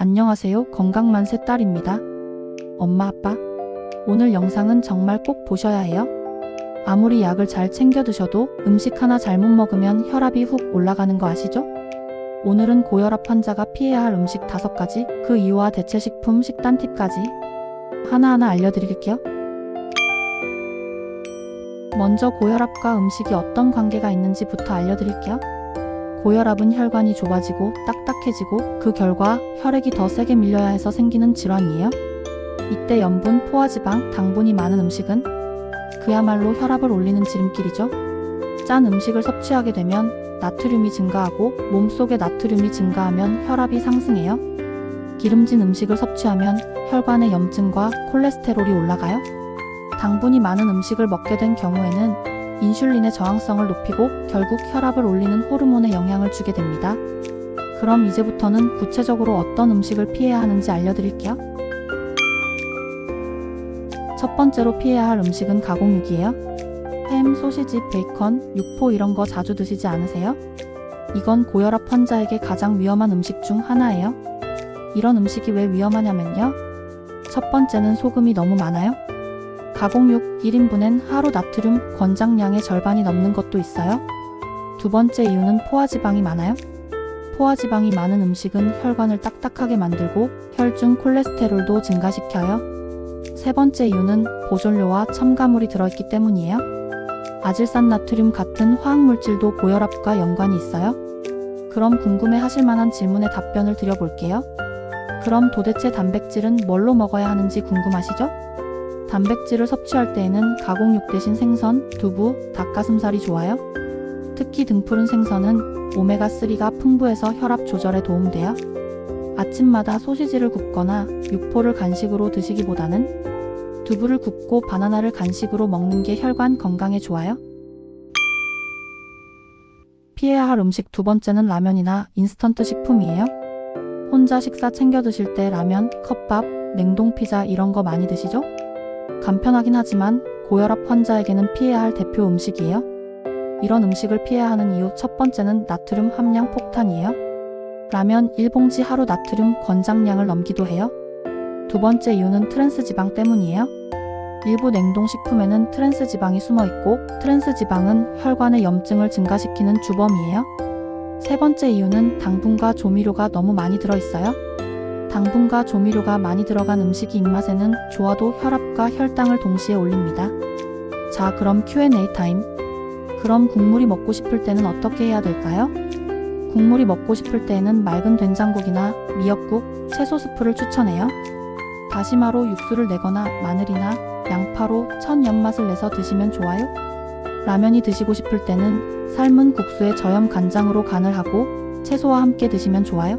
안녕하세요. 건강만세 딸입니다. 엄마, 아빠, 오늘 영상은 정말 꼭 보셔야 해요. 아무리 약을 잘 챙겨 드셔도 음식 하나 잘못 먹으면 혈압이 훅 올라가는 거 아시죠? 오늘은 고혈압 환자가 피해야 할 음식 5가지, 그 이유와 대체식품, 식단 팁까지 하나하나 알려드릴게요. 먼저 고혈압과 음식이 어떤 관계가 있는지부터 알려드릴게요. 고혈압은 혈관이 좁아지고 딱딱해지고 그 결과 혈액이 더 세게 밀려야 해서 생기는 질환이에요. 이때 염분, 포화지방, 당분이 많은 음식은 그야말로 혈압을 올리는 지름길이죠. 짠 음식을 섭취하게 되면 나트륨이 증가하고 몸속의 나트륨이 증가하면 혈압이 상승해요. 기름진 음식을 섭취하면 혈관의 염증과 콜레스테롤이 올라가요. 당분이 많은 음식을 먹게 된 경우에는 인슐린의 저항성을 높이고 결국 혈압을 올리는 호르몬에 영향을 주게 됩니다. 그럼 이제부터는 구체적으로 어떤 음식을 피해야 하는지 알려드릴게요. 첫 번째로 피해야 할 음식은 가공육이에요. 햄, 소시지, 베이컨, 육포 이런 거 자주 드시지 않으세요? 이건 고혈압 환자에게 가장 위험한 음식 중 하나예요. 이런 음식이 왜 위험하냐면요. 첫 번째는 소금이 너무 많아요. 가공육 1인분엔 하루 나트륨 권장량의 절반이 넘는 것도 있어요. 두 번째 이유는 포화지방이 많아요. 포화지방이 많은 음식은 혈관을 딱딱하게 만들고 혈중 콜레스테롤도 증가시켜요. 세 번째 이유는 보존료와 첨가물이 들어있기 때문이에요. 아질산 나트륨 같은 화학물질도 고혈압과 연관이 있어요. 그럼 궁금해하실 만한 질문에 답변을 드려볼게요. 그럼 도대체 단백질은 뭘로 먹어야 하는지 궁금하시죠? 단백질을 섭취할 때에는 가공육 대신 생선, 두부, 닭가슴살이 좋아요. 특히 등푸른 생선은 오메가3가 풍부해서 혈압 조절에 도움돼요. 아침마다 소시지를 굽거나 육포를 간식으로 드시기보다는 두부를 굽고 바나나를 간식으로 먹는 게 혈관 건강에 좋아요. 피해야 할 음식 두 번째는 라면이나 인스턴트 식품이에요. 혼자 식사 챙겨 드실 때 라면, 컵밥, 냉동 피자 이런 거 많이 드시죠? 간편하긴 하지만 고혈압 환자에게는 피해야 할 대표 음식이에요. 이런 음식을 피해야 하는 이유 첫 번째는 나트륨 함량 폭탄이에요. 라면 1봉지 하루 나트륨 권장량을 넘기도 해요. 두 번째 이유는 트랜스지방 때문이에요. 일부 냉동식품에는 트랜스지방이 숨어있고 트랜스지방은 혈관의 염증을 증가시키는 주범이에요. 세 번째 이유는 당분과 조미료가 너무 많이 들어있어요. 당분과 조미료가 많이 들어간 음식이 입맛에는 좋아도 혈압과 혈당을 동시에 올립니다. 자, 그럼 Q&A 타임. 그럼 국물이 먹고 싶을 때는 어떻게 해야 될까요? 국물이 먹고 싶을 때에는 맑은 된장국이나 미역국, 채소 스프를 추천해요. 다시마로 육수를 내거나 마늘이나 양파로 천 연맛을 내서 드시면 좋아요. 라면이 드시고 싶을 때는 삶은 국수에 저염 간장으로 간을 하고 채소와 함께 드시면 좋아요.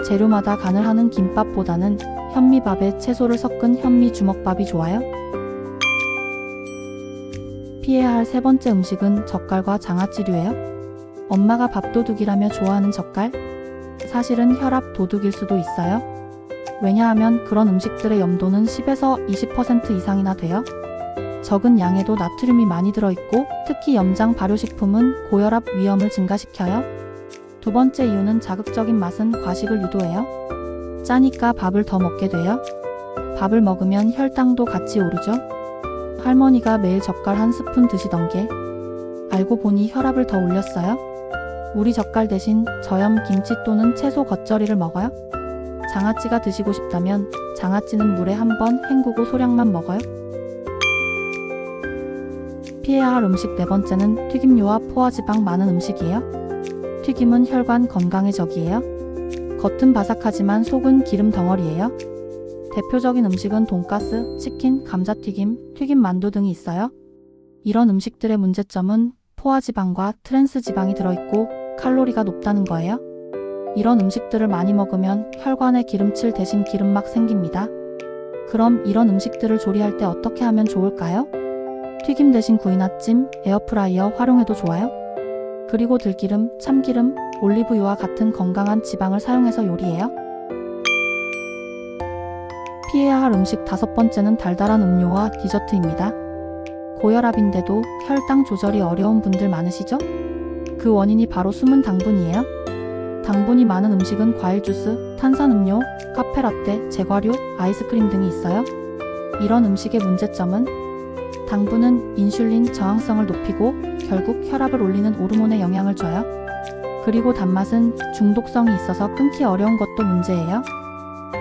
재료마다 간을 하는 김밥보다는 현미밥에 채소를 섞은 현미 주먹밥이 좋아요. 피해야 할 세 번째 음식은 젓갈과 장아찌류예요. 엄마가 밥도둑이라며 좋아하는 젓갈? 사실은 혈압 도둑일 수도 있어요. 왜냐하면 그런 음식들의 염도는 10에서 20% 이상이나 돼요. 적은 양에도 나트륨이 많이 들어있고 특히 염장 발효식품은 고혈압 위험을 증가시켜요. 두 번째 이유는 자극적인 맛은 과식을 유도해요. 짜니까 밥을 더 먹게 돼요. 밥을 먹으면 혈당도 같이 오르죠. 할머니가 매일 젓갈 한 스푼 드시던 게 알고 보니 혈압을 더 올렸어요. 우리 젓갈 대신 저염 김치 또는 채소 겉절이를 먹어요. 장아찌가 드시고 싶다면 장아찌는 물에 한번 헹구고 소량만 먹어요. 피해야 할 음식 네 번째는 튀김류와 포화지방 많은 음식이에요. 튀김은 혈관 건강의 적이에요. 겉은 바삭하지만 속은 기름 덩어리예요. 대표적인 음식은 돈가스, 치킨, 감자튀김, 튀김 만두 등이 있어요. 이런 음식들의 문제점은 포화지방과 트랜스지방이 들어있고 칼로리가 높다는 거예요. 이런 음식들을 많이 먹으면 혈관에 기름칠 대신 기름막 생깁니다. 그럼 이런 음식들을 조리할 때 어떻게 하면 좋을까요? 튀김 대신 구이나 찜, 에어프라이어 활용해도 좋아요. 그리고 들기름, 참기름, 올리브유와 같은 건강한 지방을 사용해서 요리해요. 피해야 할 음식 다섯 번째는 달달한 음료와 디저트입니다. 고혈압인데도 혈당 조절이 어려운 분들 많으시죠? 그 원인이 바로 숨은 당분이에요. 당분이 많은 음식은 과일 주스, 탄산음료, 카페라떼, 제과류, 아이스크림 등이 있어요. 이런 음식의 문제점은 당분은 인슐린 저항성을 높이고 결국 혈압을 올리는 호르몬에 영향을 줘요. 그리고 단맛은 중독성이 있어서 끊기 어려운 것도 문제예요.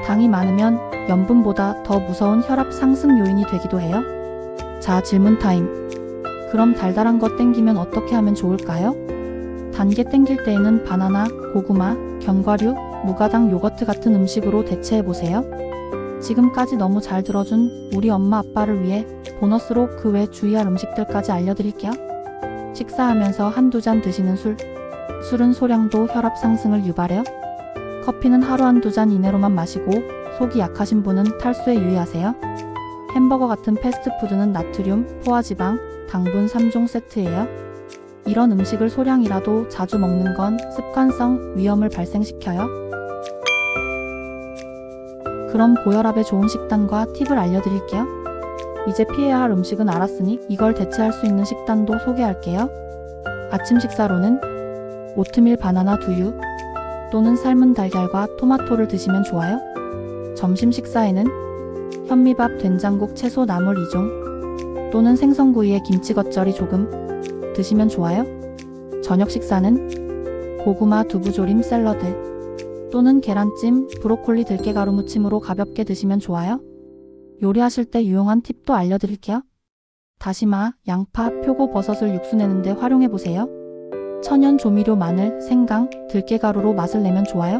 당이 많으면 염분보다 더 무서운 혈압 상승 요인이 되기도 해요. 자, 질문 타임. 그럼 달달한 거 땡기면 어떻게 하면 좋을까요? 단 게 땡길 때에는 바나나, 고구마, 견과류, 무가당 요거트 같은 음식으로 대체해보세요. 지금까지 너무 잘 들어준 우리 엄마 아빠를 위해 보너스로 그 외 주의할 음식들까지 알려드릴게요. 식사하면서 한두 잔 드시는 술은 소량도 혈압 상승을 유발해요. 커피는 하루 한두 잔 이내로만 마시고 속이 약하신 분은 탈수에 유의하세요. 햄버거 같은 패스트푸드는 나트륨, 포화지방, 당분 3종 세트예요. 이런 음식을 소량이라도 자주 먹는 건 습관성 위험을 발생시켜요. 그럼 고혈압에 좋은 식단과 팁을 알려드릴게요. 이제 피해야 할 음식은 알았으니 이걸 대체할 수 있는 식단도 소개할게요. 아침 식사로는 오트밀 바나나 두유 또는 삶은 달걀과 토마토를 드시면 좋아요. 점심 식사에는 현미밥 된장국 채소 나물 2종 또는 생선구이에 김치 겉절이 조금 드시면 좋아요. 저녁 식사는 고구마 두부조림 샐러드 또는 계란찜, 브로콜리 들깨가루 무침으로 가볍게 드시면 좋아요. 요리하실 때 유용한 팁도 알려드릴게요. 다시마, 양파, 표고버섯을 육수 내는데 활용해보세요. 천연 조미료 마늘, 생강, 들깨가루로 맛을 내면 좋아요.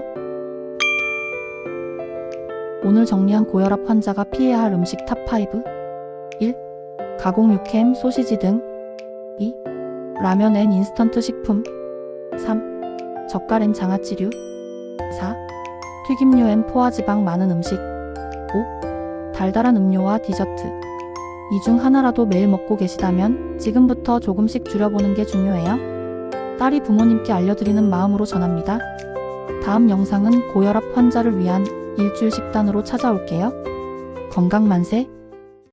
오늘 정리한 고혈압 환자가 피해야 할 음식 탑5. 1. 가공 육햄, 소시지 등. 2. 라면 앤 인스턴트 식품. 3. 젓갈 앤 장아찌류. 4. 튀김류 앤 포화지방 많은 음식. 5. 달달한 음료와 디저트. 이 중 하나라도 매일 먹고 계시다면 지금부터 조금씩 줄여보는 게 중요해요. 딸이 부모님께 알려드리는 마음으로 전합니다. 다음 영상은 고혈압 환자를 위한 일주일 식단으로 찾아올게요. 건강 만세!